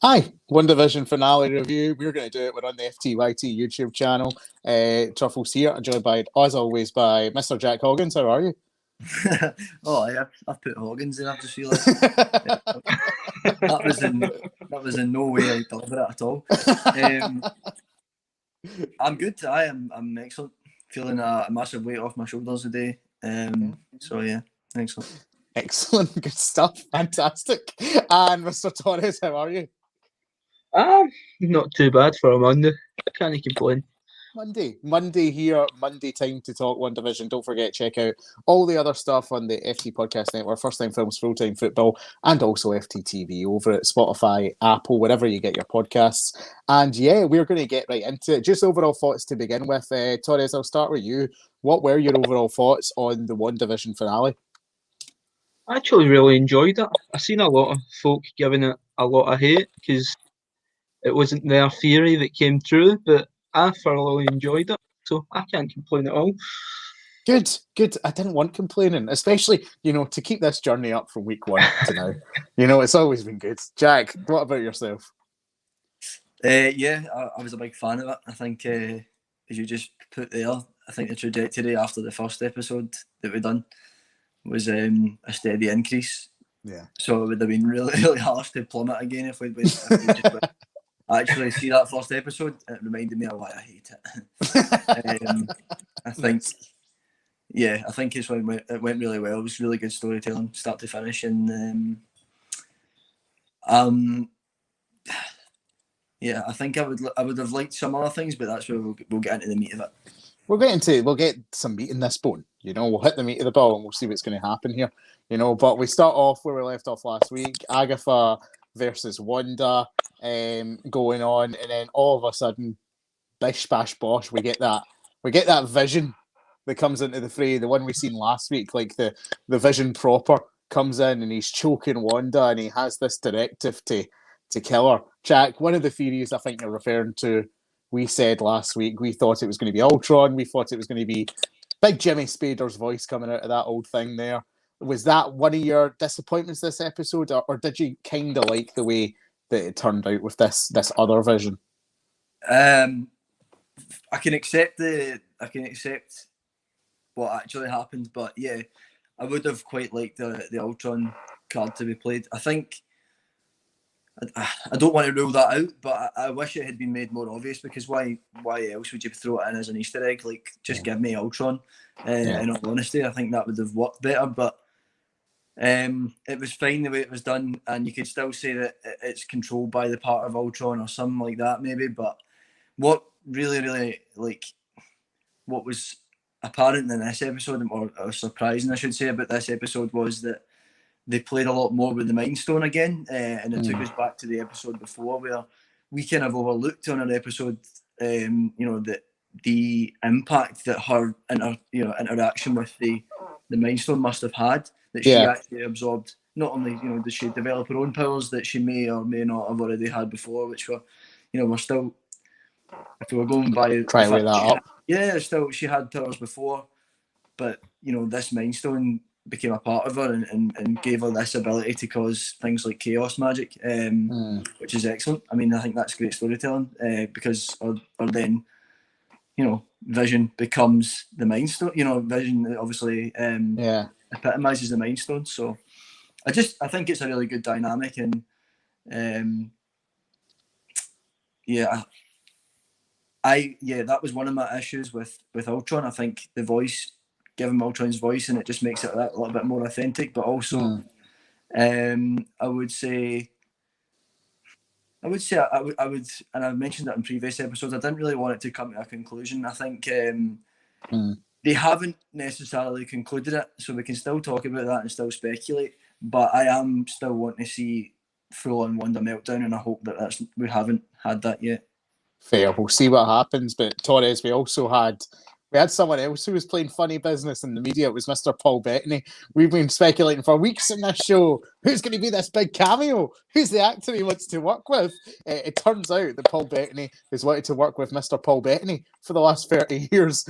Hi, WandaVision finale review. We're going to do it. We're on the FTYT YouTube channel. Truffles here, joined by, as always, by Mr. Jack Hoggins. How are you? Oh, yeah, I've put Hoggins in. I've just realised that was in no way like deliberate at all. I'm good. I'm excellent. Feeling a massive weight off my shoulders today. So yeah, excellent. Excellent, good stuff, fantastic. And Mr. Torres, how are you? Not too bad for a Monday. Can't complain. Monday here, Monday time to talk WandaVision. Don't forget, check out all the other stuff on the FT Podcast Network, First Time Films, Full Time Football, and also FTTV over at Spotify, Apple, wherever you get your podcasts. And yeah, we're going to get right into it. Just overall thoughts to begin with. Torres, I'll start with you. What were your overall thoughts on the WandaVision finale? I actually really enjoyed it. I've seen a lot of folk giving it a lot of hate because it wasn't their theory that came true, but I thoroughly enjoyed it, so I can't complain at all. Good. I didn't want complaining, especially, to keep this journey up from week 1 to now. It's always been good. Jack, what about yourself? Yeah, I was a big fan of it. I think, as you just put there, I think the trajectory after the first episode that we done was a steady increase. Yeah. So it would have been really, really harsh to plummet again if we just actually see that first episode. It reminded me of why I hate it. I think, yeah, I think it went really well. It was really good storytelling, start to finish, and yeah, I think I would have liked some other things, but that's where we'll get into the meat of it. We'll get some meat in this bone. We'll hit the meat of the ball and we'll see what's going to happen here. But we start off where we left off last week. Agatha versus Wanda going on, and then all of a sudden, bish bash bosh, we get that Vision that comes into the fray, the one we seen last week, like the Vision proper comes in and he's choking Wanda and he has this directive to kill her. Jack, one of the theories I think you're referring to, we said last week, we thought it was going to be Ultron. We thought it was going to be big Jimmy Spader's voice coming out of that old thing there. Was that one of your disappointments this episode, or did you kind of like the way that it turned out with this other Vision? I can accept what actually happened, but yeah, I would have quite liked the Ultron card to be played. I think I don't want to rule that out, but I wish it had been made more obvious, because why else would you throw it in as an Easter egg? Like, just give me Ultron. In all honesty, I think that would have worked better, but it was fine the way it was done, and you could still say that it's controlled by the part of Ultron or something like that maybe. But what really what was apparent in this episode, or surprising I should say, about this episode, was that they played a lot more with the Mind Stone again, and it took us back to the episode before, where we kind of overlooked on an episode, that the impact that her interaction with the Mind Stone must have had, that she actually absorbed. Not only did she develop her own powers that she may or may not have already had before, which were still, if we were going by try to weigh that up. Yeah, still she had powers before, but this Mind Stone became a part of her and gave her this ability to cause things like chaos magic, which is excellent. I mean, I think that's great storytelling, because or then Vision becomes the Mind Stone. Vision obviously epitomizes the Mind Stone. So I think it's a really good dynamic, and that was one of my issues with Ultron. I think the voice, give him Ultron's voice, and it just makes it a little bit more authentic. But also, I would say, and I've mentioned that in previous episodes, I didn't really want it to come to a conclusion. I think they haven't necessarily concluded it, so we can still talk about that and still speculate. But I am still wanting to see full-on Wanda meltdown, and I hope that we haven't had that yet. Fair, we'll see what happens. But Torres, we had someone else who was playing funny business in the media. It was Mr. Paul Bettany. We've been speculating for weeks in this show. Who's going to be this big cameo? Who's the actor he wants to work with? It turns out that Paul Bettany has wanted to work with Mr. Paul Bettany for the last 30 years.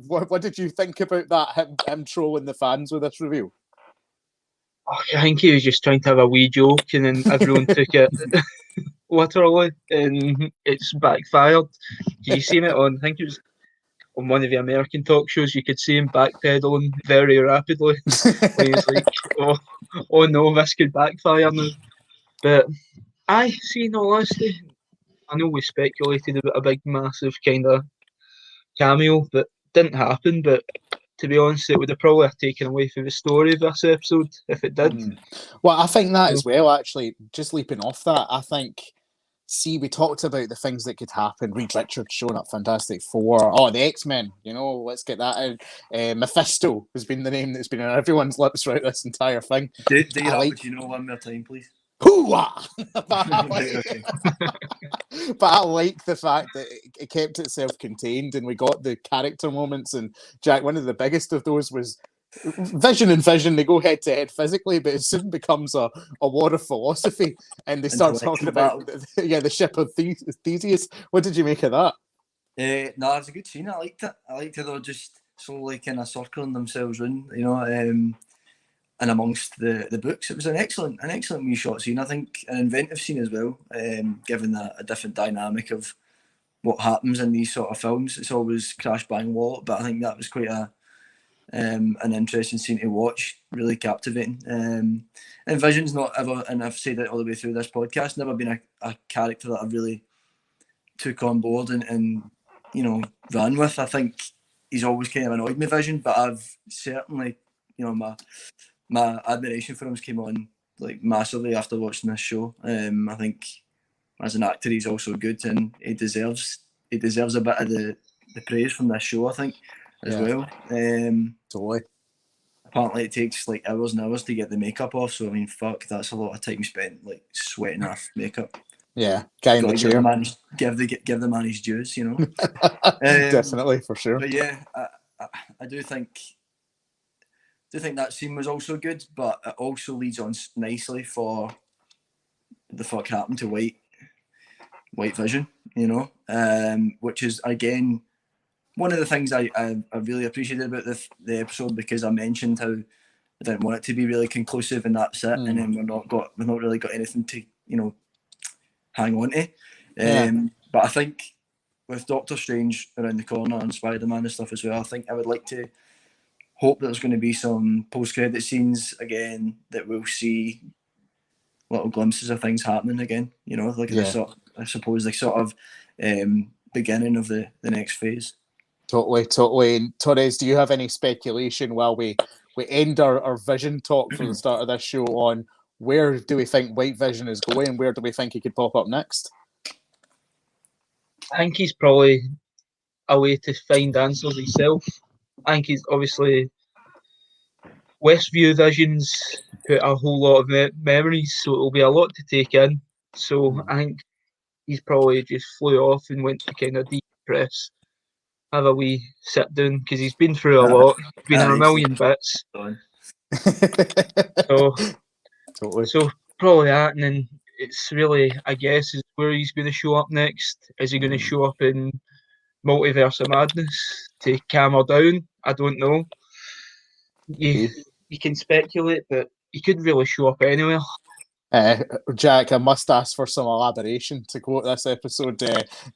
What did you think about that, him trolling the fans with this reveal? I think he was just trying to have a wee joke, and then everyone took it literally, and it's backfired. You seen it on? I think it was on one of the American talk shows. You could see him backpedaling very rapidly. When he was like, "Oh, oh no, this could backfire now." But I see. In all honesty, I know we speculated about a big, massive kind of cameo, but didn't happen. But to be honest, it would have probably taken away from the story of this episode if it did. Well, I think that So- as well, actually, just leaping off that, I think, see, we talked about the things that could happen. Reed Richards showing up Fantastic Four. Oh, the X-Men, let's get that in. Mephisto has been the name that's been on everyone's lips throughout this entire thing. Do your Al one more time, please. Hoo-wah! but Okay. I like the fact that it kept itself contained and we got the character moments. And Jack, one of the biggest of those was Vision and Vision. They go head to head physically, but it soon becomes a war of philosophy, and they start talking about the ship of Theseus. What did you make of that? No, it's a good scene. I liked it. I liked how they were just slowly kind of circling themselves in, and amongst the books. It was an excellent wee shot scene. I think an inventive scene as well, given a different dynamic of what happens in these sort of films. It's always crash bang wallop, but I think that was quite an interesting scene to watch, really captivating. And Vision's not ever, and I've said it all the way through this podcast, never been a character that I really took on board and ran with. I think he's always kind of annoyed me, Vision, but I've certainly, my admiration for him came on like massively after watching this show. I think as an actor he's also good, and he deserves a bit of the praise from this show, I think, as well. Totally. Apparently it takes like hours and hours to get the makeup off, so I mean, fuck, that's a lot of time spent like sweating off makeup. Yeah, guy in the chair. Give the man his dues, Definitely, for sure. But yeah, I do think that scene was also good, but it also leads on nicely for the fuck happened to White Vision, which is again one of the things I really appreciated about the episode, because I mentioned how I didn't want it to be really conclusive and that's it, and then we've not really got anything to hang on to. But I think with Doctor Strange around the corner and Spider-Man and stuff as well, I think I would like to hope that there's going to be some post-credit scenes again that we'll see little glimpses of things happening again. I suppose the sort of beginning of the next phase. Totally. And Torres, do you have any speculation while we end our Vision talk from the start of this show on where do we think White Vision is going? Where do we think he could pop up next? I think he's probably a way to find answers himself. I think he's obviously Westview Visions put a whole lot of memories, so it'll be a lot to take in. So I think he's probably just flew off and went to kind of decompress, have a wee sit down, because he's been through a lot, been in a million bits. So probably that, and then it's really, I guess, is where he's going to show up next. Is he going to show up in Multiverse of Madness to calm her down? I don't know. You can speculate, but he could really show up anywhere. Jack, I must ask for some elaboration to quote this episode.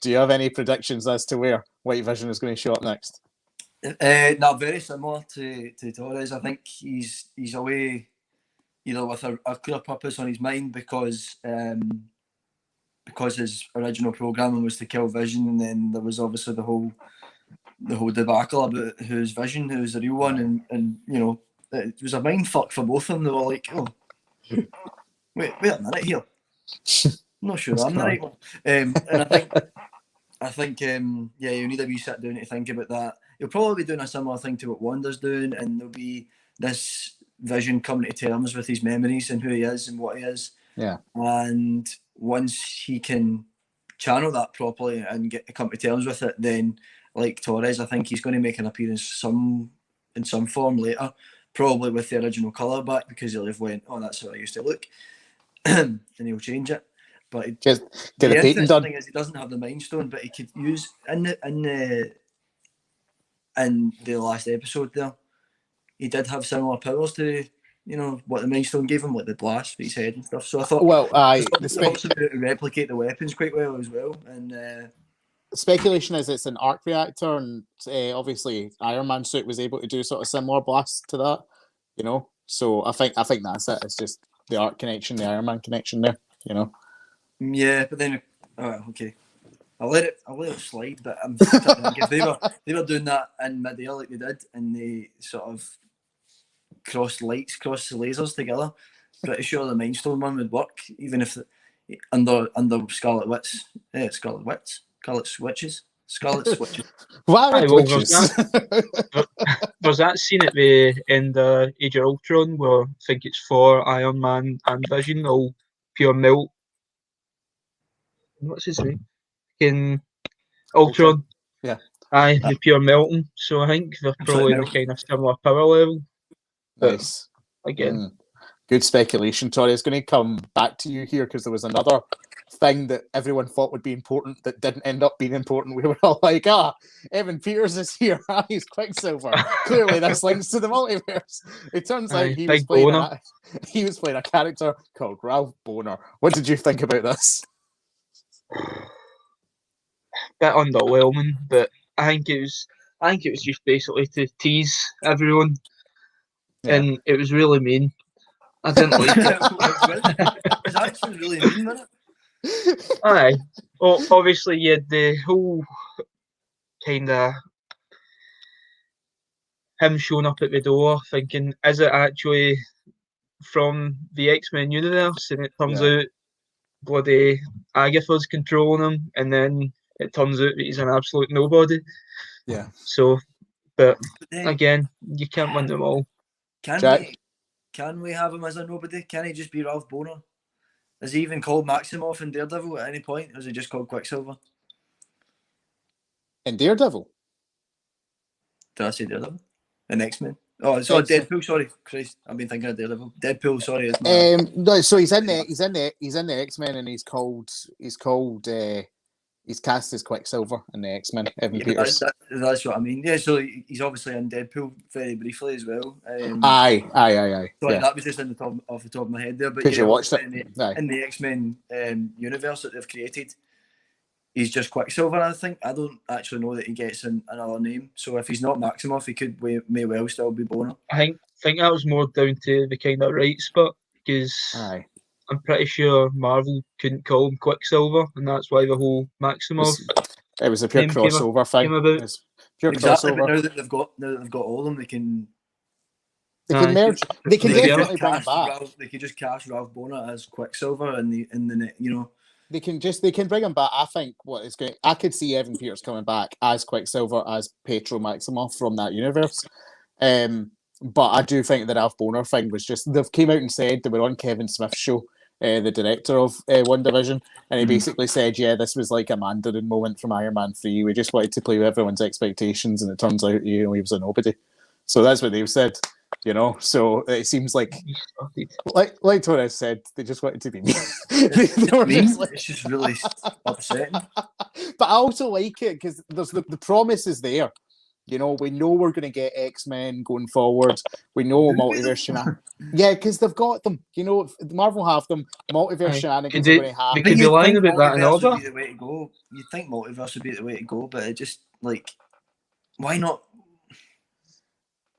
Do you have any predictions as to where White Vision is going to show up next? No, very similar to Torres. I think he's away either with a clear purpose on his mind, because his original programming was to kill Vision, and then there was obviously the whole debacle about who's Vision, who's the real one, and it was a mind fuck for both of them. They were like, oh, wait a minute here, I'm not sure I'm the right one. And I think you need a wee sit down to think about that. He'll probably be doing a similar thing to what Wanda's doing, and there'll be this Vision coming to terms with his memories and who he is and what he is. Yeah. And once he can channel that properly and come to terms with it, then, like Torres, I think he's going to make an appearance in some form later, probably with the original colour back, because he'll have went, oh, that's how I used to look, and he'll change it. But Just get the painting done. Thing is, he doesn't have the Mind Stone, but he could use in the last episode there. He did have similar powers to you know, what the Mind Stone gave him, like the blast for his head and stuff. So I thought, Well, they've also been able to replicate the weapons quite well as well. And speculation is it's an arc reactor, and obviously Iron Man suit was able to do sort of similar blasts to that, you know. So I think that's it. It's just the arc connection, the Iron Man connection there, you know. yeah, but then okay. I'll let it slide, but I'm trying to think if they were doing that in mid-air like they did, and they sort of cross the lasers together, pretty sure the Mind Stone one would work, even if under Scarlet Switches. Why Aye, are well, witches? There's that scene at the end of Age of Ultron where I think it's for Iron Man and Vision, all pure melt. What's his name? In Ultron. Yeah. Aye, the pure melting. So I think they're probably in the kind of similar power level. Nice. Again. Good speculation, Tori. It's going to come back to you here because there was another thing that everyone thought would be important that didn't end up being important. We were all like, Evan Peters is here. He's Quicksilver. Clearly this links to the multiverse. It turns out he was playing a character called Ralph Boner. What did you think about this? Bit underwhelming, but I think it was just basically to tease everyone. Yeah. And it was really mean. I didn't like it. It was actually really mean, wasn't it? Aye. Well, obviously you had the whole kind of him showing up at the door thinking, is it actually from the X-Men universe? And it turns out bloody Agatha's controlling him, and then it turns out that he's an absolute nobody. Yeah. So, but again, you can't win them all. Can we have him as a nobody? Can he just be Ralph Boner? Is he even called Maximoff in Daredevil at any point? Or is he just called Quicksilver? In Daredevil? Did I say Daredevil? In X-Men? Oh, sorry, Deadpool. Sorry, Christ, I've been thinking of Daredevil. Deadpool. Sorry, no. So he's in the X-Men, and he's cast as Quicksilver in the X-Men. Evan Peters. That's what I mean. Yeah, so he's obviously in Deadpool very briefly as well. Aye. Sorry, that was just off the top of my head there. But because you watched it in the X-Men universe that they've created, he's just Quicksilver. I think I don't actually know that he gets another name. So if he's not Maximoff, he may well still be Boner. I think that was more down to the kind of right spot because. Aye. I'm pretty sure Marvel couldn't call him Quicksilver, and that's why the whole Maximoff. It was a pure crossover thing. Pure exactly, crossover. But now that they've got all of them, they can merge. They can definitely bring back. They can just cast Ralph Boner as Quicksilver in the you know. They can bring him back. I think I could see Evan Peters coming back as Quicksilver as Petro Maximoff from that universe. But I do think the Ralph Boner thing was just they've came out and said they were on Kevin Smith's show. The director of WandaVision, and he basically said, yeah, this was like a Mandarin moment from Iron Man 3. We just wanted to play with everyone's expectations, and it turns out, he was a nobody. So that's what they've said, So it seems like Torres said, they just wanted to be mean. It's just really upsetting. But I also like it because there's the promise is there. We know we're going to get X-Men going forward. We know multiverse shenanigans. Yeah, because they've got them. Marvel have them. Multiverse shenanigans are going to happen. They could be lying about that in order. Would be the way to go. You'd think multiverse would be the way to go, but it just, why not?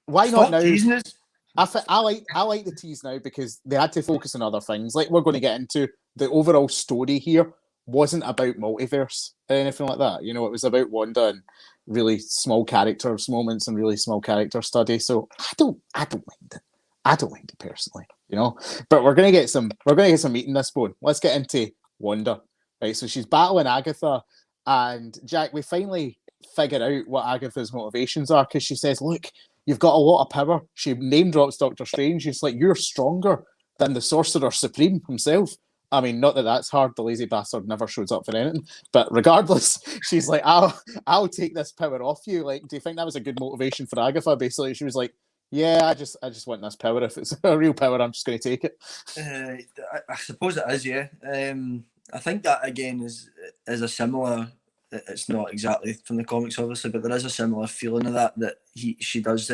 Why not now? Teasing us. I like the tease now because they had to focus on other things. Like we're going to get into the overall story here wasn't about multiverse or anything like that. It was about Wanda and really small characters moments and really small character study. So I don't mind it. I don't mind it personally, But we're gonna get some meat in this bone. Let's get into Wanda. Right, so she's battling Agatha, and Jack, we finally figure out what Agatha's motivations are because she says, "Look, you've got a lot of power." She name drops Doctor Strange. She's like, "You're stronger than the Sorcerer Supreme himself." I mean, not that that's hard. The lazy bastard never shows up for anything. But regardless, she's like, I'll take this power off you. Like, do you think that was a good motivation for Agatha? Basically, she was like, yeah, I just want this power. If it's a real power, I'm just going to take it. I suppose it is, yeah. I think that, again, is a similar... It's not exactly from the comics, obviously, but there is a similar feeling of that she does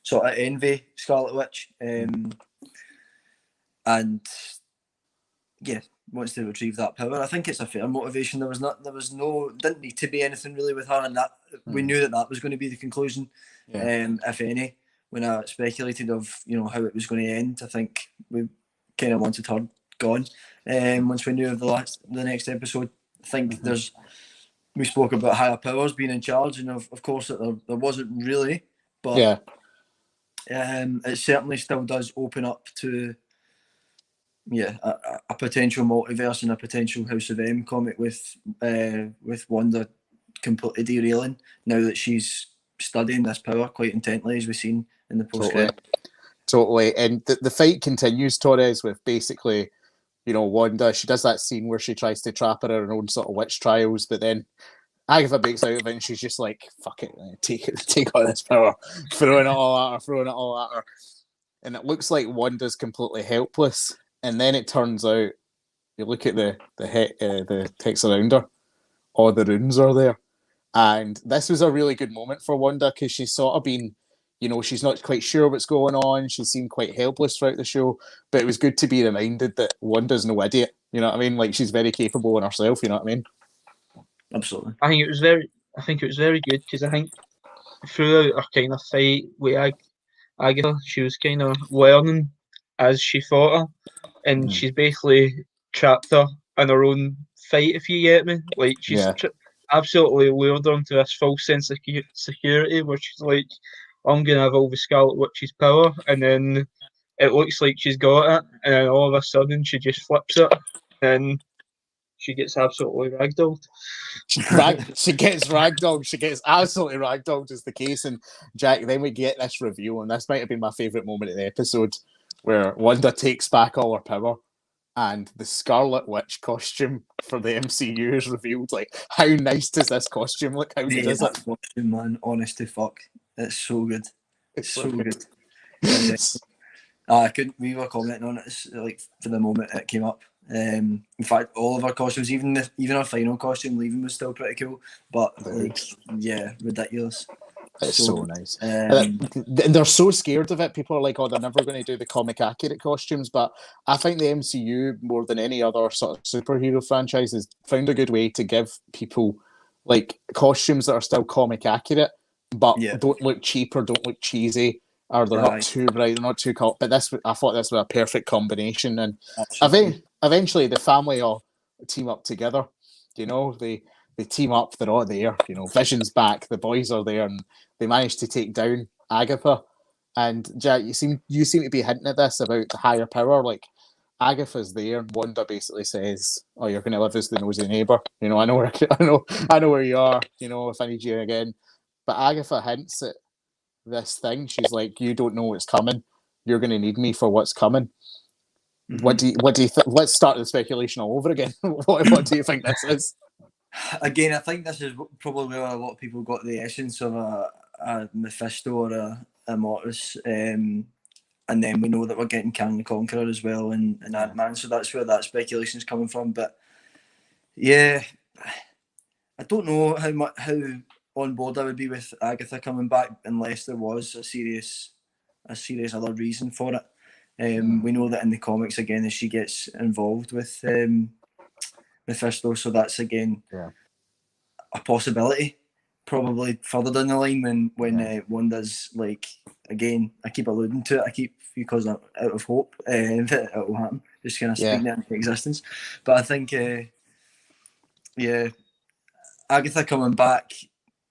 sort of envy Scarlet Witch. and yeah, wants to retrieve that power. I think it's a fair motivation. There was didn't need to be anything really with her, and that we knew that was going to be the conclusion, if any. When I speculated of how it was going to end, I think we kind of wanted her gone. Once we knew of the next episode, I think we spoke about higher powers being in charge, and of course that there wasn't really, but it certainly still does open up to a potential multiverse and a potential House of M comic with Wanda completely derailing now that she's studying this power quite intently, as we've seen in the post credit. Totally. And the fight continues, Torres, with basically, Wanda. She does that scene where she tries to trap her in her own sort of witch trials, but then Agatha breaks out of it and she's just like, fuck it, take all this power, throwing it all at her. And it looks like Wanda's completely helpless. And then it turns out, you look at the text around her, all the runes are there. And this was a really good moment for Wanda because she's sort of been, she's not quite sure what's going on. She seemed quite helpless throughout the show, but it was good to be reminded that Wanda's no idiot. You know what I mean? Like, she's very capable in herself. You know what I mean? Absolutely. I think it was very good because I think throughout our kind of fight with Agatha, she was kind of learning as she fought her, and she's basically trapped her in her own fight, if you get me. Like, she's absolutely lured her into this false sense of security where she's like, I'm going to have all the Scarlet Witch's power, and then it looks like she's got it, and then all of a sudden she just flips it, and she gets absolutely ragdolled. She gets ragdolled. She gets absolutely ragdolled, is the case. And Jack, then we get this reveal, and this might have been my favourite moment of the episode, where Wanda takes back all her power, and the Scarlet Witch costume for the MCU is revealed. Like, how nice does this costume look? How good is it? Costume, man, honest to fuck, it's so good. It's so good. We were commenting on it like for the moment it came up. In fact, all of our costumes, even our final costume, leaving was still pretty cool. But ridiculous. It's so nice. They're so scared of it. People are like, "Oh, they're never going to do the comic accurate costumes." But I think the MCU, more than any other sort of superhero franchise, has found a good way to give people like costumes that are still comic accurate, but don't look cheap or don't look cheesy. Or they're not too bright, they're not too cold. But I thought this was a perfect combination. And eventually the family all team up together. They team up, they're all there. Vision's back, the boys are there, and they managed to take down Agatha. And Jack, you seem to be hinting at this about the higher power. Like, Agatha's there, and Wanda basically says, "Oh, you're going to live as the nosy neighbor. I know where you are. If I need you again." But Agatha hints at this thing. She's like, you don't know what's coming. You're going to need me for what's coming. What do you think? Let's start the speculation all over again. What do you think this is? Again, I think this is probably where a lot of people got the essence of a Mephisto or a Mortis, and then we know that we're getting Kang the Conqueror as well and Ant-Man, so that's where that speculation is coming from. But yeah, I don't know how on board I would be with Agatha coming back unless there was a serious other reason for it. We know that in the comics, again, as she gets involved with Mephisto, so that's again a possibility. Probably further down the line when Wanda's like, again, I keep alluding to it, because I'm out of hope that it will happen, just kind of speaking that into existence. But I think Agatha coming back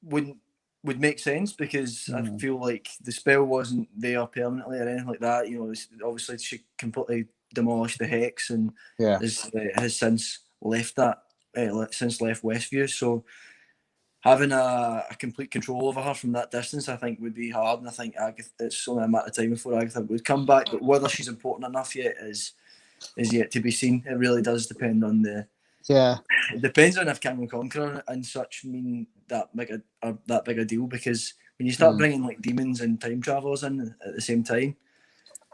would make sense, because I feel like the spell wasn't there permanently or anything like that. Obviously she completely demolished the hex and has since left that, since left Westview. So having a complete control over her from that distance, I think, would be hard. And I think it's only a matter of time before Agatha would come back. But whether she's important enough yet is yet to be seen. It really does depend on it depends on if Kang and Conqueror and such mean that big a deal, because when you start bringing like demons and time travelers in at the same time,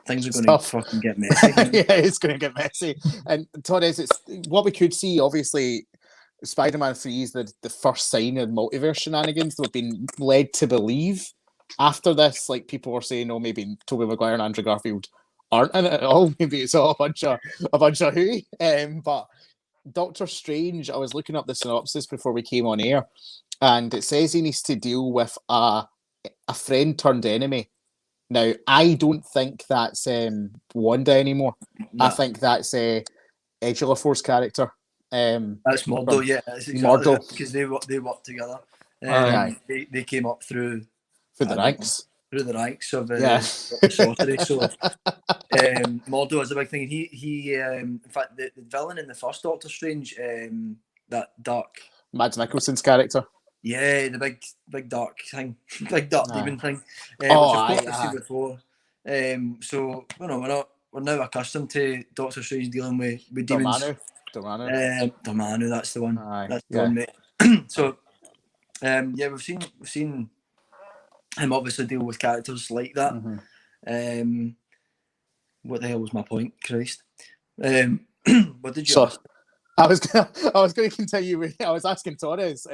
things are going to fucking get messy. It's going to get messy. And Torres, it's what we could see. Obviously, Spider-Man 3 is the first sign of multiverse shenanigans that we've been led to believe. After this, like, people were saying, maybe Tobey Maguire and Andrew Garfield aren't in it at all. Maybe it's all a bunch of hooey. But Doctor Strange, I was looking up the synopsis before we came on air, and it says he needs to deal with a friend turned enemy. Now, I don't think that's Wanda anymore. No. I think that's Ejiofor's character. That's Mordo, yeah. That's exactly Mordo. because they work together. Aye. They came up through The ranks. Through the ranks of Yeah. sorcery. So Mordo is a big thing. He in fact the villain in the first Doctor Strange, that dark Mads Mikkelsen's character. Yeah, the big dark thing, big dark demon thing. Which I've seen before. So we're now accustomed to Doctor Strange dealing with demons. Dormammu, that's the one. That's the one, mate. So we've seen him obviously deal with characters like that. Mm-hmm. What the hell was my point, Christ? What did you ask? I was going to continue with. I was asking Torres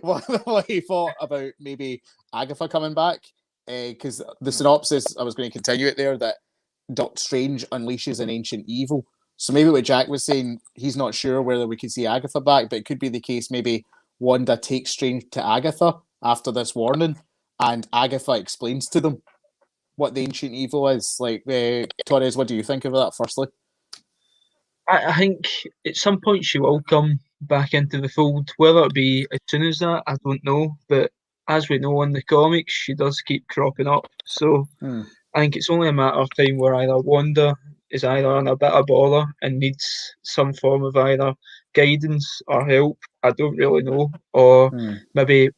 what he thought about maybe Agatha coming back, because the synopsis, I was going to continue it there, that Doctor Strange unleashes an ancient evil. So maybe what Jack was saying, he's not sure whether we could see Agatha back, but it could be the case maybe Wanda takes Strange to Agatha after this warning, and Agatha explains to them what the ancient evil is. Like, Torres, what do you think of that, firstly? I think at some point she will come back into the fold. Whether it be as soon as that, I don't know. But as we know in the comics, she does keep cropping up. So I think it's only a matter of time where either Wanda is either in a bit of bother and needs some form of either guidance or help. I don't really know. Or maybe,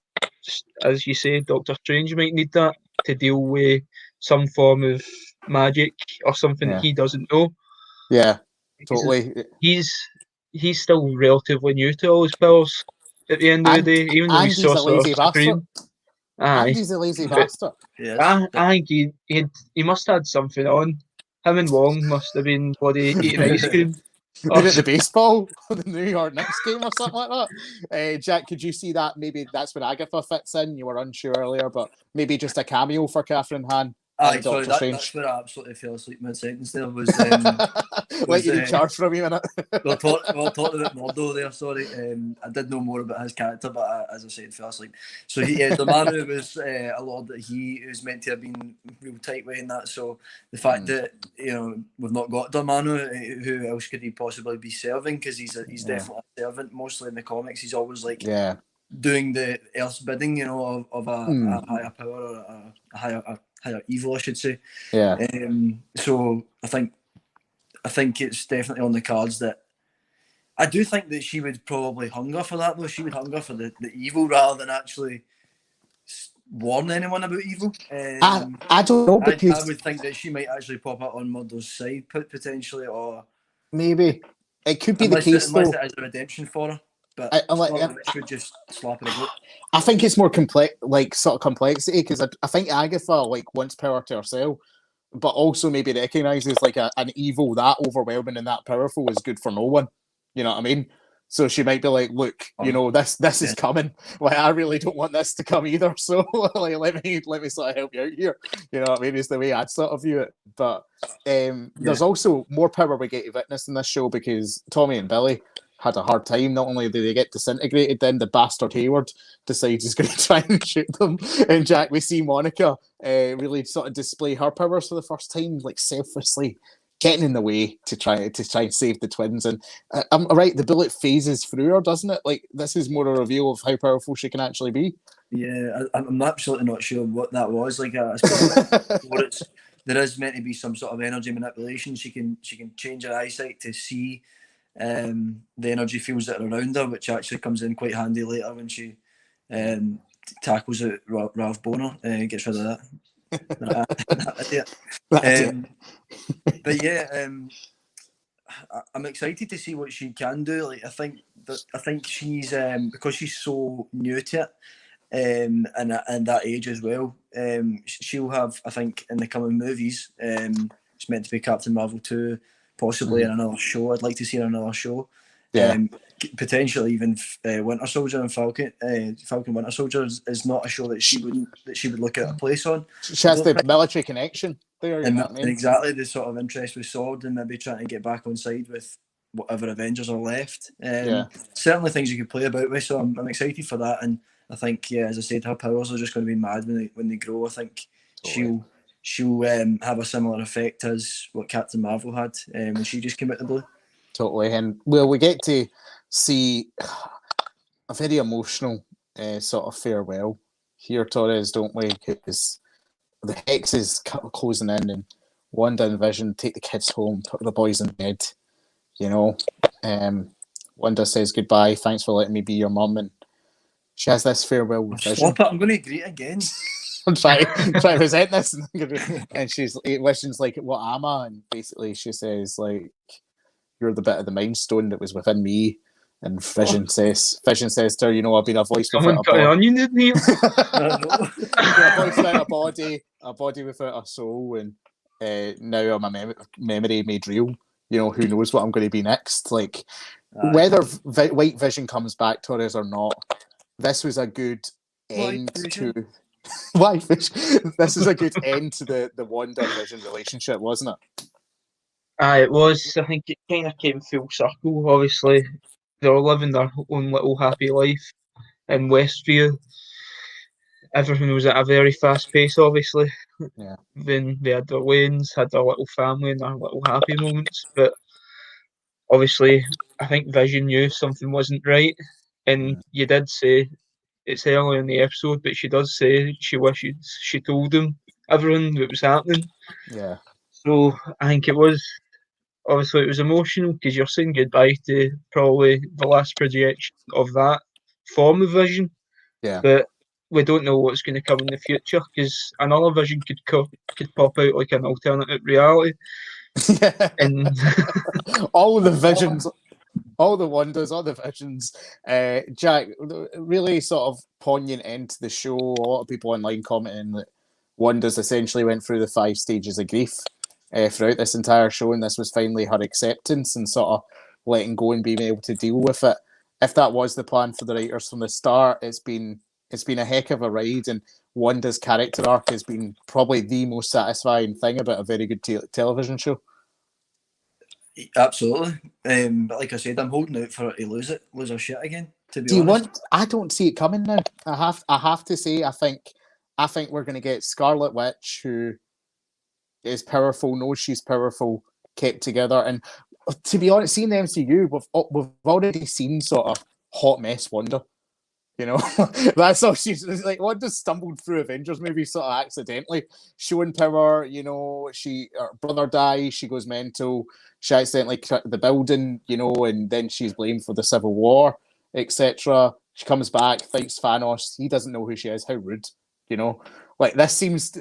as you say, Doctor Strange might need that to deal with some form of magic or something that he doesn't know. Yeah. Totally. He's still relatively new to all his powers at the end of the day, even though he's Sorcerer Supreme. And he's a lazy bastard. I think he must have had something on. Him and Wong must have been bloody eating ice cream. At the baseball, the New York Knicks game or something like that. Jack, could you see that? Maybe that's where Agatha fits in. You were unsure earlier, but maybe just a cameo for Catherine Hahn. Sorry, that's where I absolutely fell asleep mid-sentence there. Like you need charge for a wee minute. We'll talk about Mordo there, sorry. I did know more about his character, but as I said, fell asleep. So Dormammu was a lord that he was meant to have been real tight with in that. So the fact that we've not got Dormammu, who else could he possibly be serving? Because he's definitely a servant. Mostly in the comics, he's always doing the Earth's bidding, of a higher power or a higher evil, I should say. Yeah. So I think it's definitely on the cards that I do think that she would probably hunger for that, though. She would hunger for the evil rather than actually warn anyone about evil. I don't know, because I would think that she might actually pop out on Murdo's side potentially, or maybe it could be the case unless it is a redemption for her. But I would just slap it about. I think it's more complex, like sort of complexity, because I think Agatha wants power to herself, but also maybe recognizes an evil that overwhelming and that powerful is good for no one. You know what I mean? So she might be like, "Look, this is coming. I really don't want this to come either. So let me sort of help you out here. You know what I mean? Is the way I'd sort of view it. But there's also more power we get to witness in this show, because Tommy and Billy had a hard time. Not only do they get disintegrated, then the bastard Hayward decides he's going to try and shoot them. And Jack, we see Monica really sort of display her powers for the first time, selflessly getting in the way to try and save the twins. And I'm right, the bullet phases through her, doesn't it? This is more a reveal of how powerful she can actually be. Yeah, I'm absolutely not sure what that was. I suppose there is meant to be some sort of energy manipulation. She can change her eyesight to see the energy fields that are around her, which actually comes in quite handy later when she tackles it Ralph Boner and gets rid of that. But yeah, I'm excited to see what she can do. I think she's because she's so new to it, and that age as well. She'll have, I think, in the coming movies. It's meant to be Captain Marvel 2. Possibly in another show. I'd like to see her in another show. Yeah. Potentially even Winter Soldier and Falcon Winter Soldier is not a show that she would look at a place on. She has the military connection. there. You know what I And mean? exactly the sort of interest with Sword and maybe trying to get back on side with whatever Avengers are left. Certainly things you could play about with. So I'm excited for that. And I think, yeah, as I said, her powers are just going to be mad when they grow. I think she'll have a similar effect as what Captain Marvel had when she just came out the blue. Totally. And well, we get to see a very emotional sort of farewell here, Torres, don't we? Because the Hex is closing in, and Wanda and Vision take the kids home, put the boys in bed. You know, Wanda says goodbye. Thanks for letting me be your mum, and she has this farewell with Vision. Stop it! I'm going to greet again. I'm trying to resent this, and Vision's like, "What am I?" And basically, she says like, "You're the bit of the Mind Stone that was within me." And Vision says to her, "You know, I've been a voice without a body. Onion, didn't he? A voice without a body without a soul, and now I'm a memory made real. You know, who knows what I'm going to be next? Like, whether White Vision comes back to us or not, this was a good end to White Vision. This is a good end to the Wanda Vision relationship, wasn't it? Aye, it was. I think it kind of came full circle. Obviously, they were living their own little happy life in Westview. Everything was at a very fast pace, obviously. Yeah. Then they had their lanes, had their little family and their little happy moments. But obviously, I think Vision knew something wasn't right. And you did say, it's early in the episode, but she does say she wishes she told him everything that was happening. Yeah. So I think it was, obviously it was emotional because you're saying goodbye to probably the last projection of that form of Vision. Yeah. But we don't know what's going to come in the future because another Vision could pop out like an alternative reality. And all the visions, all the wonders, all the visions. Jack, really sort of poignant end to the show. A lot of people online commenting that Wonders essentially went through the 5 stages of grief throughout this entire show, and this was finally her acceptance and sort of letting go and being able to deal with it. If that was the plan for the writers from the start, it's been a heck of a ride, and Wanda's character arc has been probably the most satisfying thing about a very good television show. Absolutely. But like I said, I'm holding out for her to lose her shit again, to be honest. I don't see it coming now. I have to say, I think we're going to get Scarlet Witch, who is powerful, knows she's powerful, kept together. And to be honest, seeing the MCU, we've already seen sort of hot mess Wanda. You know, that's all she's like. Wanda stumbled through Avengers movie sort of accidentally, showing power. You know, her brother dies, she goes mental, she accidentally cut the building. You know, and then she's blamed for the Civil War, etc. She comes back, fights Thanos. He doesn't know who she is. How rude. You know, like this seems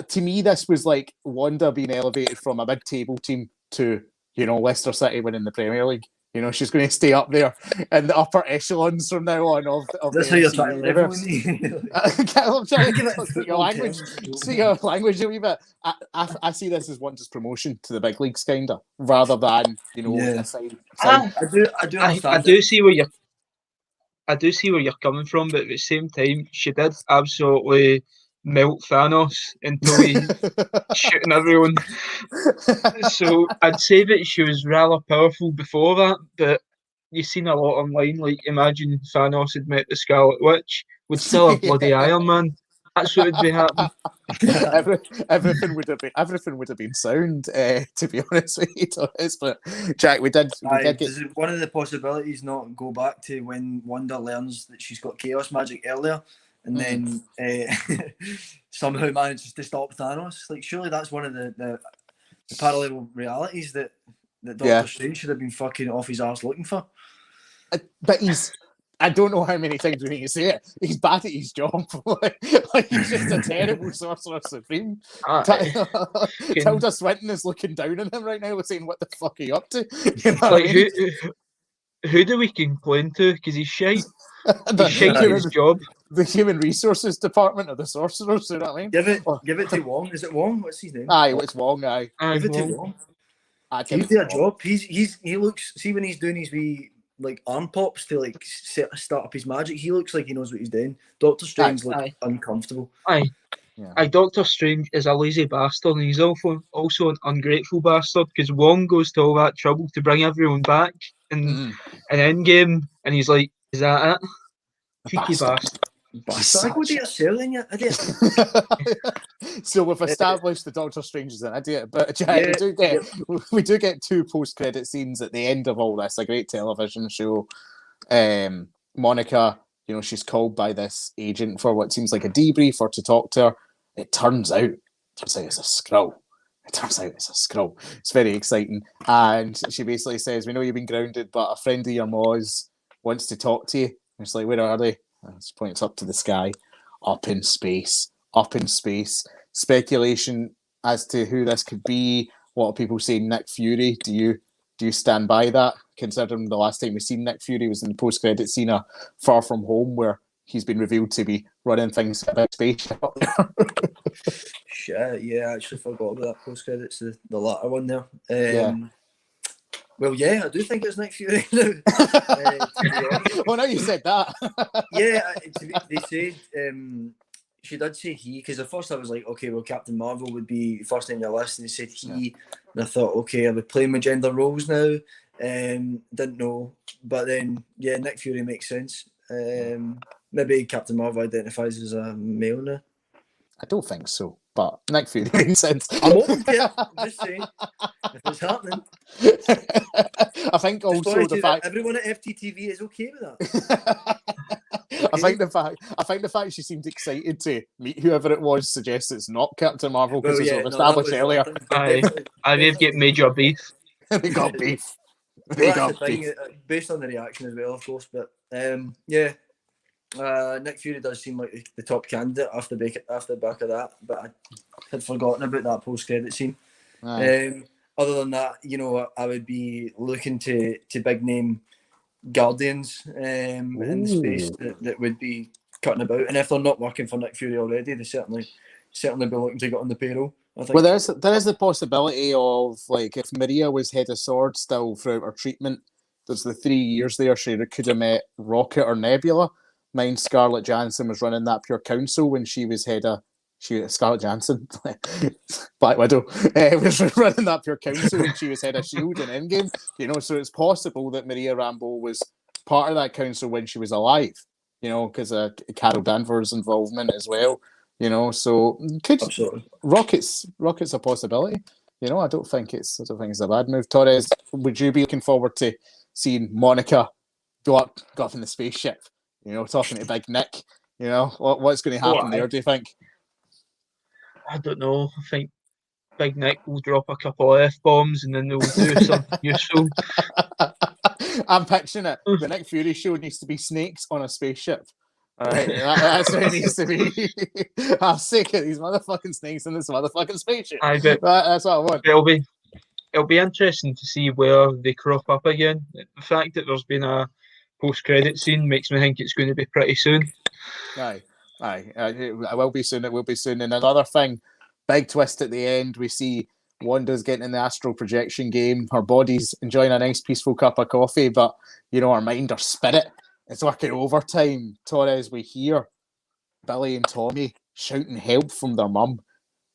to me, this was like Wanda being elevated from a mid-table team to, you know, Leicester City winning the Premier League. You know, she's going to stay up there in the upper echelons from now on of That's the how you're MCU trying to level me. I'm trying to speak your language a wee bit. I see this as Wanda's promotion to the big leagues, kind of, rather than, you know, a side. I do see where you're coming from, but at the same time, she did absolutely melt Thanos until he shooting everyone. So I'd say that she was rather powerful before that, but you've seen a lot online. Like, imagine Thanos had met the Scarlet Witch, would still have bloody Iron Man. That's what would be happening. everything would have been sound. To be honest with you, but Jack, we did get. Does one of the possibilities not go back to when Wanda learns that she's got chaos magic earlier, and then somehow manages to stop Thanos? Like, surely that's one of the parallel realities that Doctor Strange should have been fucking off his arse looking for. But I don't know how many times we need to say it. He's bad at his job. like he's just a terrible sorcerer supreme. Tilda Swinton is looking down on him right now, saying, "What the fuck are you up to?" You know like, who do we complain to? Because he's shite. He's shite at his job. The human resources department of the sorcerers. You know what I mean? Give it to Wong. Is it Wong? What's his name? Aye, it's Wong. Aye. Give it to Wong. He's doing a job. He looks. See when he's doing his wee like arm pops to like start up his magic. He looks like he knows what he's doing. Doctor Strange looks uncomfortable. Aye. Doctor Strange is a lazy bastard, and he's also an ungrateful bastard, because Wong goes to all that trouble to bring everyone back in Endgame, and he's like, "Is that it? Cheeky bastard." Bastard. What do you say then, you idiot? So we've established that Doctor Strange is an idiot, but Jack, we do get 2 post-credit scenes at the end of all this. A great television show. Monica, she's called by this agent for what seems like a debrief or to talk to her. It turns out it's a Skrull. It's very exciting. And she basically says, "We know you've been grounded, but a friend of your Ma's wants to talk to you." And it's like, "Where are they?" And she points up to the sky. Up in space. Speculation as to who this could be. A lot of people say Nick Fury. Do you stand by that? Considering the last time we seen Nick Fury was in the post-credit scene of Far From Home, where he's been revealed to be running things a big spaceship up there. Shit, yeah, I actually forgot about that post-credits, the latter one there. Well, yeah, I do think it's Nick Fury now. Well, now you said that. They said, she did say he, because at first I was like, okay, well, Captain Marvel would be first name on your list, and they said he, and I thought, okay, are we playing with gender roles now? Didn't know, but then, Nick Fury makes sense. Maybe Captain Marvel identifies as a male now. I don't think so, but Nick Fury makes sense. I'm open to it. I'm just saying, if it's happening. I think also the fact everyone at FTTV is okay with that. Okay. I think the fact she seemed excited to meet whoever it was suggests it's not Captain Marvel, because as we've established earlier. They've got major beef. They got beef. Based on the reaction as well, of course. But Nick Fury does seem like the top candidate after the back of that, but I had forgotten about that post-credit scene. Other than that, I would be looking to big name Guardians in the space that would be cutting about, and if they're not working for Nick Fury already, they certainly be looking to get on the payroll, I think. Well, there is the possibility of, like, if Maria was head of S.W.O.R.D. still throughout her treatment, there's the 3 years there she could have met Rocket or Nebula. Mind Scarlett Johansson was running that pure council when she was head of Scarlett Johansson, Black Widow, was running that pure council when she was head of S.H.I.E.L.D. in Endgame. So it's possible that Maria Rambeau was part of that council when she was alive, because of Carol Danvers' involvement as well. So Rocket's a possibility. I don't think it's a bad move. Torres, would you be looking forward to seeing Monica go up in the spaceship? Talking to Big Nick. What's going to happen there? Do you think? I don't know. I think Big Nick will drop a couple of F-bombs and then they'll do something useful. I'm picturing it. The Nick Fury show needs to be snakes on a spaceship. All right, that's what it needs to be. I'm sick of these motherfucking snakes in this motherfucking spaceship. That's what I want. It'll be interesting to see where they crop up again. The fact that there's been a post-credit scene makes me think it's going to be pretty soon. Aye. It will be soon. And another thing, big twist at the end, we see Wanda's getting in the astral projection game. Her body's enjoying a nice peaceful cup of coffee, but her mind, her spirit, is working overtime. Torres, we hear Billy and Tommy shouting help from their mum.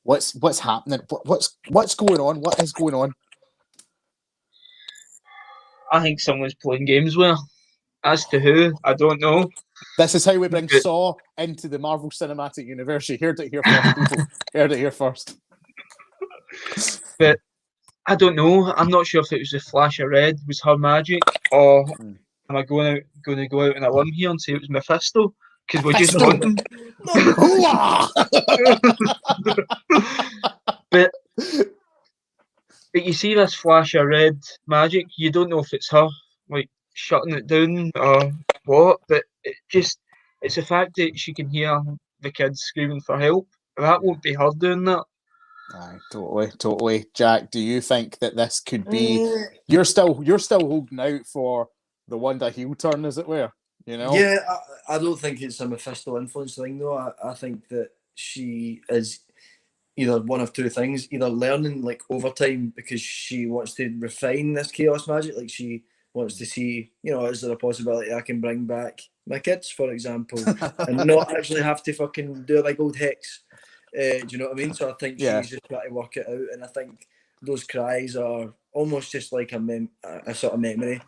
What's happening? What's going on? What is going on? I think someone's playing games with her. As to who, I don't know. This is how we bring Saw into the Marvel Cinematic Universe. You heard it here first, people. Heard it here first. But I don't know. I'm not sure if it was the flash of red was her magic, or am I going to go out on a limb here and say it was Mephisto? Because we just want him. But you see this flash of red magic, you don't know if it's her, like, shutting it down or what, but it's the fact that she can hear the kids screaming for help. That won't be her doing that. Aye, totally. Jack, do you think that this could be? You're still holding out for the Wanda heel turn, as it were. Yeah, I don't think it's a Mephisto influence thing though. I think that she is either one of two things: either learning like over time because she wants to refine this chaos magic, like she wants to see, is there a possibility I can bring back my kids, for example, and not actually have to fucking do a big old hex. Do you know what I mean? So I think Yeah. she's just trying to work it out, and I think those cries are almost just like a sort of memory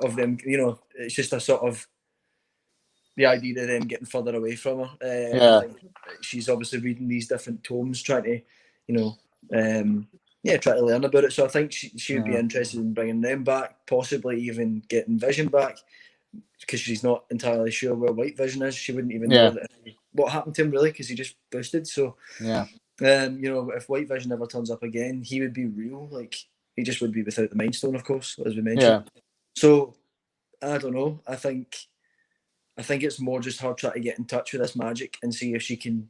of them. You know, it's just a sort of the idea of them getting further away from her. And I think she's obviously reading these different tomes, trying to, you know, try to learn about it. So I think she would be interested in bringing them back, possibly even getting Vision back, because she's not entirely sure where White Vision is. She wouldn't even know what happened to him, really, because he just boosted. So, you know, if White Vision ever turns up again, he would be real. Like, he just would be without the Mind Stone, of course, as we mentioned. So, I don't know. I think it's more just her trying to get in touch with this magic and see if she can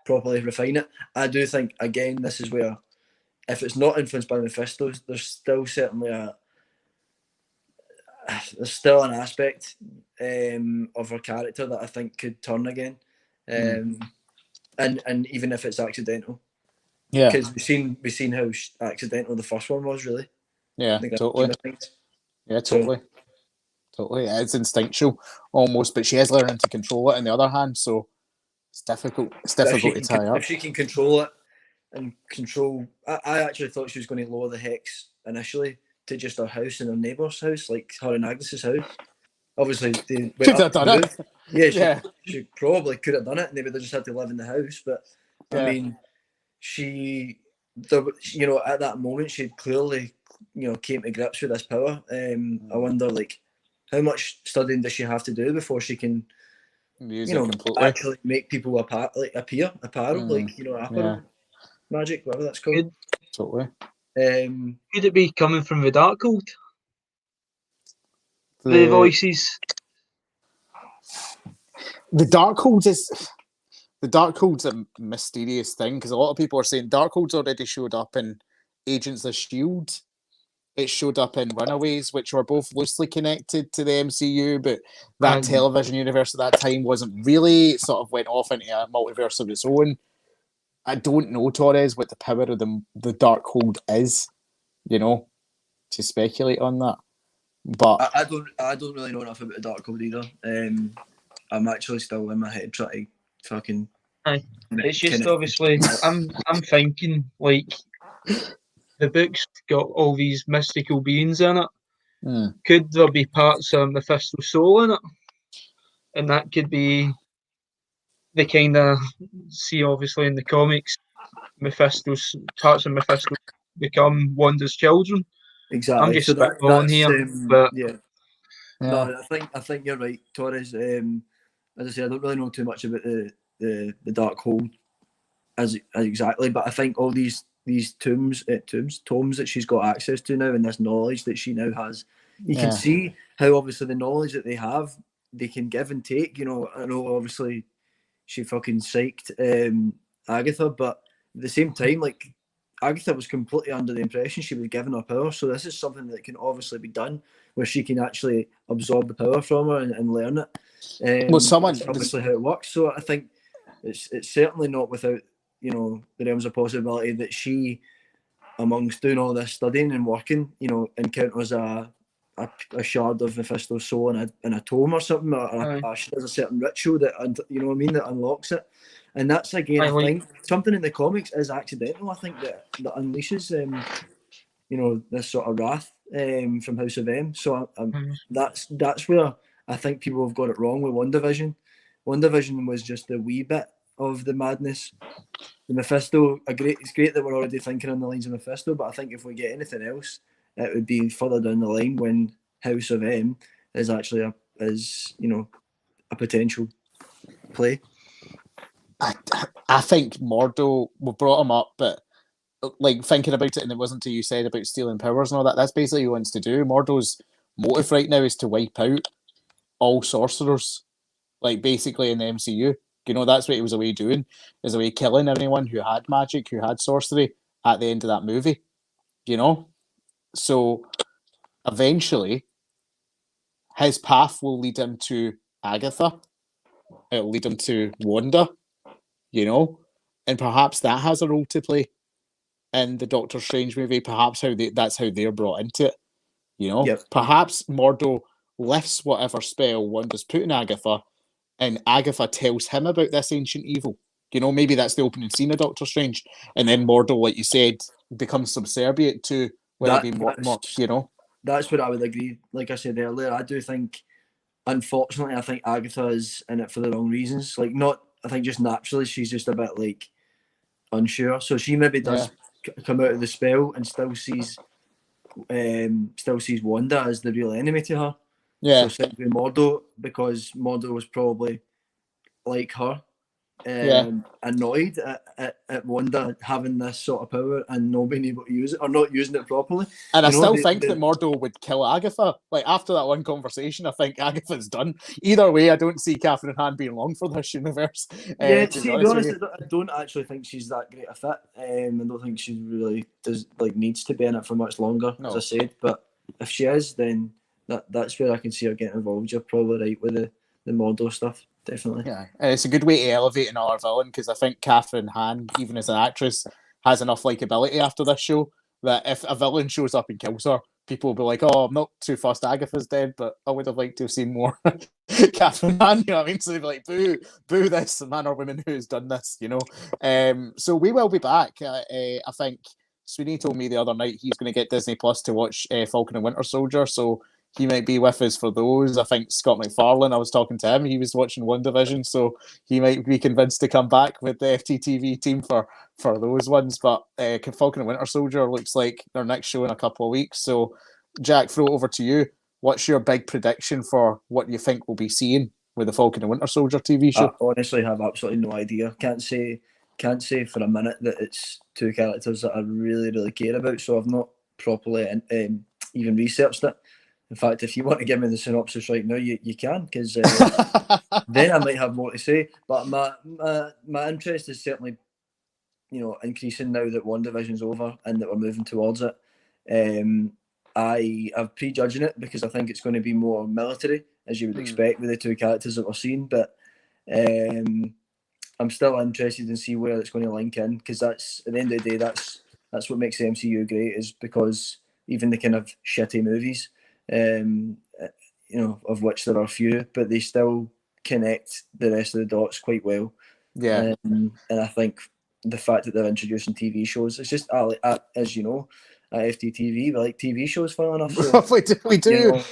properly refine it. I do think, again, this is where, if it's not influenced by Mephisto, there's still certainly there's still an aspect of her character that I think could turn again, and even if it's accidental, because we've seen how accidental the first one was, really. Totally. Totally. It's instinctual almost, but she is learning to control it on the other hand, so it's difficult. It's difficult to tie up. If she can control it and control, I actually thought she was going to lower the hex initially to just her house and her neighbour's house, like her and Agnes's house. Obviously, they could have done it. Yeah, she probably could have done it, and they would have just had to live in the house. But I mean, you know, at that moment, she clearly, you know, came to grips with this power. I wonder, like, how much studying does she have to do before she can, use you know, completely. actually make people appear, like, you know, apparel magic, whatever that's called. Totally. Could it be coming from the Darkhold? The voices. The Darkhold's a mysterious thing, because a lot of people are saying Darkhold's already showed up in Agents of S.H.I.E.L.D. It showed up in Runaways, which were both loosely connected to the MCU, but that television universe at that time wasn't really. It sort of went off into a multiverse of its own. I don't know, Torres, what the power of the Darkhold is, you know, to speculate on that. But I don't really know enough about the Darkhold either. I'm actually still in my head trying to fucking. It's just obviously I'm thinking, like, the book's got all these mystical beings in it. Could there be parts of Mephisto's soul in it? And that could be the kind of see, obviously, in the comics, parts of Mephisto become Wanda's children. Exactly. I'm just spitballing here, but no, I think you're right, Torres. As I say, I don't really know too much about the Darkhold as exactly, but I think all these tomes that she's got access to now, and this knowledge that she now has, you can see how obviously the knowledge that they have, they can give and take. You know, I know obviously she fucking psyched Agatha, but at the same time, like, Agatha was completely under the impression she was given her power. So this is something that can obviously be done, where she can actually absorb the power from her and learn it. That's obviously how it works. So I think it's certainly not without, you know, the realms of possibility that she, amongst doing all this studying and working, you know, encounters a shard of Mephisto's soul in a tome or something, or she does a certain ritual that, you know what I mean, that unlocks it. And that's, again, I think something in the comics is accidental. I think that unleashes, you know, this sort of wrath from House of M. So that's where I think people have got it wrong with WandaVision. WandaVision was just a wee bit of the madness. The Mephisto, it's great that we're already thinking on the lines of Mephisto, but I think if we get anything else, it would be further down the line when House of M is actually a potential play. I think Mordo, we brought him up, but like thinking about it, and it wasn't until you said about stealing powers and all that, that's basically what he wants to do. Mordo's motive right now is to wipe out all sorcerers, like basically in the MCU. You know, that's what he was away doing, is away killing everyone who had magic, who had sorcery at the end of that movie. You know? So eventually his path will lead him to Agatha. It'll lead him to Wanda, you know? And perhaps that has a role to play in the Doctor Strange movie. Perhaps that's how they're brought into it. You know? Yep. Perhaps Mordo lifts whatever spell Wanda's put in Agatha and Agatha tells him about this ancient evil. You know, maybe that's the opening scene of Doctor Strange, and then Mordo, like you said, becomes subservient to whether it be more, you know. That's where I would agree. Like I said earlier, I do think, unfortunately, I think Agatha is in it for the wrong reasons. Like, not, I think just naturally, she's just a bit like unsure. So she maybe does come out of the spell and still sees Wanda as the real enemy to her. Yeah. So same with Mordo, because Mordo was probably like her, annoyed at Wanda having this sort of power and not being able to use it or not using it properly. And I still think that Mordo would kill Agatha. Like, after that one conversation, I think Agatha's done. Either way, I don't see Catherine Hahn being long for this universe. Yeah, to be honest, I don't actually think she's that great a fit. I don't think she really needs to be in it for much longer, as I said. But if she is, then that's where I can see her getting involved. You're probably right with the Mordo stuff. Definitely. Yeah, and it's a good way to elevate another villain, because I think Catherine Hahn, even as an actress, has enough likability after this show that if a villain shows up and kills her, people will be like, "Oh, I'm not too fussed Agatha's dead, but I would have liked to have seen more Catherine Hahn." You know what I mean? So they'd be like, "Boo, boo this man or woman who's done this." You know. So we will be back. I think Sweeney told me the other night he's going to get Disney Plus to watch Falcon and Winter Soldier, so he might be with us for those. I think Scott McFarlane, I was talking to him, he was watching WandaVision, so he might be convinced to come back with the FTTV team for those ones. But Falcon and Winter Soldier looks like their next show in a couple of weeks. So, Jack, throw it over to you. What's your big prediction for what you think we'll be seeing with the Falcon and Winter Soldier TV show? I honestly have absolutely no idea. Can't say for a minute that it's two characters that I really, really care about, so I've not properly even researched it. In fact, if you want to give me the synopsis right now, you can, because then I might have more to say. But my interest is certainly, increasing now that WandaVision's over and that we're moving towards it. I am prejudging it because I think it's going to be more military, as you would expect with the two characters that we're seeing. But I'm still interested in see where it's going to link in, because that's, at the end of the day, that's what makes the MCU great, is because even the kind of shitty movies, of which there are a few, but they still connect the rest of the dots quite well. Yeah. And I think the fact that they're introducing TV shows, it's just, as you know, at FTTV, we like TV shows, funnily enough. So, we do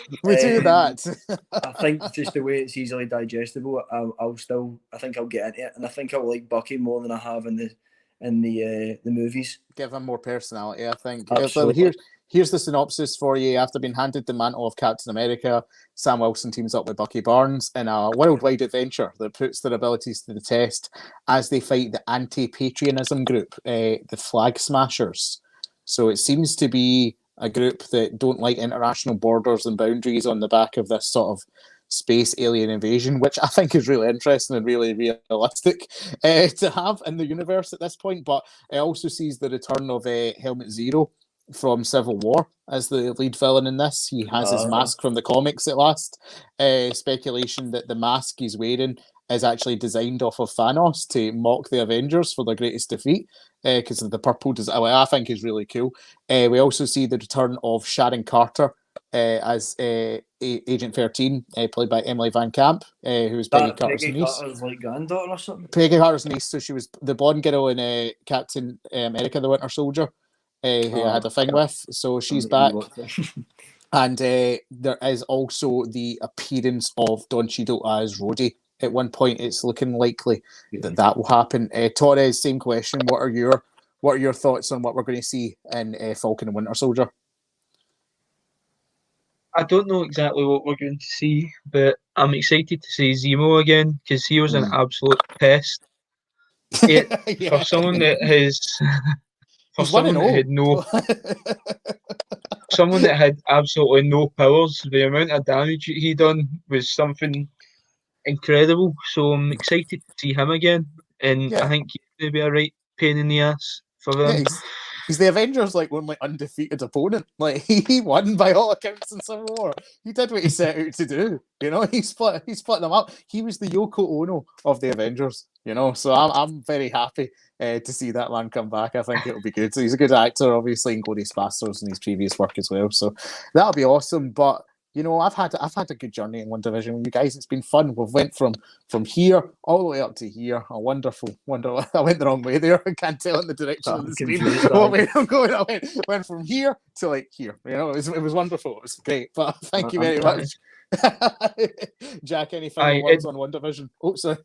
that. I think just the way it's easily digestible, I think I'll get into it, and I think I'll like Bucky more than I have in the movies. Give him more personality, I think. Absolutely. Here's the synopsis for you. After being handed the mantle of Captain America, Sam Wilson teams up with Bucky Barnes in a worldwide adventure that puts their abilities to the test as they fight the anti-patriotism group, the Flag Smashers. So it seems to be a group that don't like international borders and boundaries on the back of this sort of space alien invasion, which I think is really interesting and really realistic to have in the universe at this point. But it also sees the return of Helmut Zero from Civil War as the lead villain in this. He has his mask from the comics at last. Speculation that the mask he's wearing is actually designed off of Thanos to mock the Avengers for their greatest defeat, because of the purple design. I think is really cool. We also see the return of Sharon Carter as Agent 13, played by Emily Van Camp, who was Peggy Carter's niece. Carter's like granddaughter or something. Peggy Carter's niece, so she was the blonde girl in Captain America: The Winter Soldier, who I had a thing with. So she's back. And there is also the appearance of Don Cheadle as Rhodey. At one point, it's looking likely that will happen. Torres, same question. What are your thoughts on what we're going to see in Falcon and Winter Soldier? I don't know exactly what we're going to see, but I'm excited to see Zemo again, because he was an absolute pest. For someone that has, someone that had absolutely no powers, the amount of damage he done was something incredible. So I'm excited to see him again, and I think he's going to be a right pain in the ass for them. He's the Avengers' only undefeated opponent. He won by all accounts in Civil War. He did what he set out to do. He split them up. He was the Yoko Ono of the Avengers. So I'm very happy to see that man come back. I think it'll be good. So he's a good actor, obviously, in Glorious Bastards and his previous work as well. So that'll be awesome. But you know, I've had a good journey in WandaVision with you guys. It's been fun. We've went from here all the way up to here. A wonderful. I went the wrong way there. I can't tell in the direction of the screen what way I'm going. I went from here to like here. You know, it was wonderful. It was great. But thank you very much. Jack, any final words on WandaVision? Oh, sorry.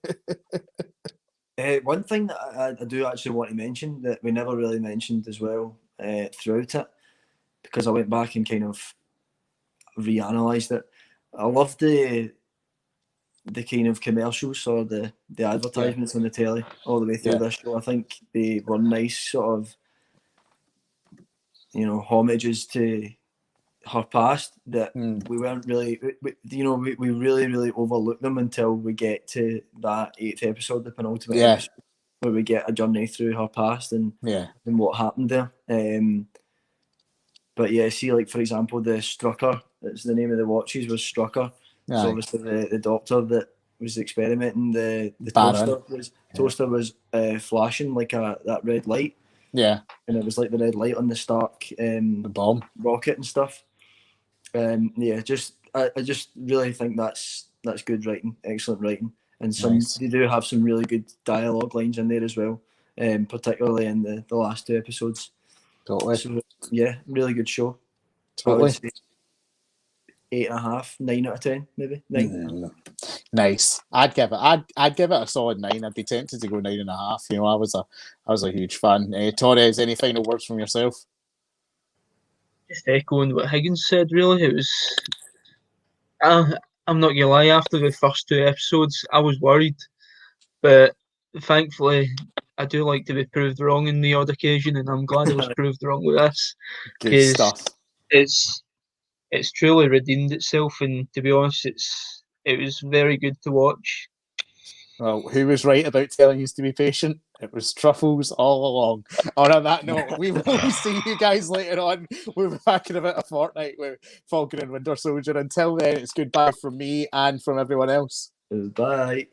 One thing that I do actually want to mention that we never really mentioned as well throughout it, because I went back and kind of reanalyzed it. I love the kind of commercials or the advertisements on the telly all the way through this show. I think they were nice sort of, you know, homages to her past that we weren't really, we really overlook them until we get to that 8th episode, the penultimate episode, where we get a journey through her past and what happened there. But yeah, see, like for example, the Strucker, that's the name of the watches, was Strucker. So obviously the doctor that was experimenting, the toaster was flashing like that red light. Yeah, and it was like the red light on the Stark the bomb rocket and stuff. I just really think that's good writing, excellent writing, and they do have some really good dialogue lines in there as well, particularly in the last 2 episodes. Totally. So, yeah, really good show. Totally. 8.5, 9 out of 10, maybe 9. Nice. I'd give it a solid 9. I'd be tempted to go 9.5. You know, I was a huge fan. Torres, any final words from yourself? Just echoing what Higgins said, really. It was. I'm not gonna lie. After the first 2 episodes, I was worried, but thankfully, I do like to be proved wrong in the odd occasion, and I'm glad I was proved wrong with this. Good stuff. It's truly redeemed itself, and to be honest, it was very good to watch. Well, who was right about telling us to be patient? It was Truffles all along. On that note, we will see you guys later on. We'll be back in about a fortnight with Falcon and Winter Soldier. Until then, it's goodbye from me and from everyone else. Bye.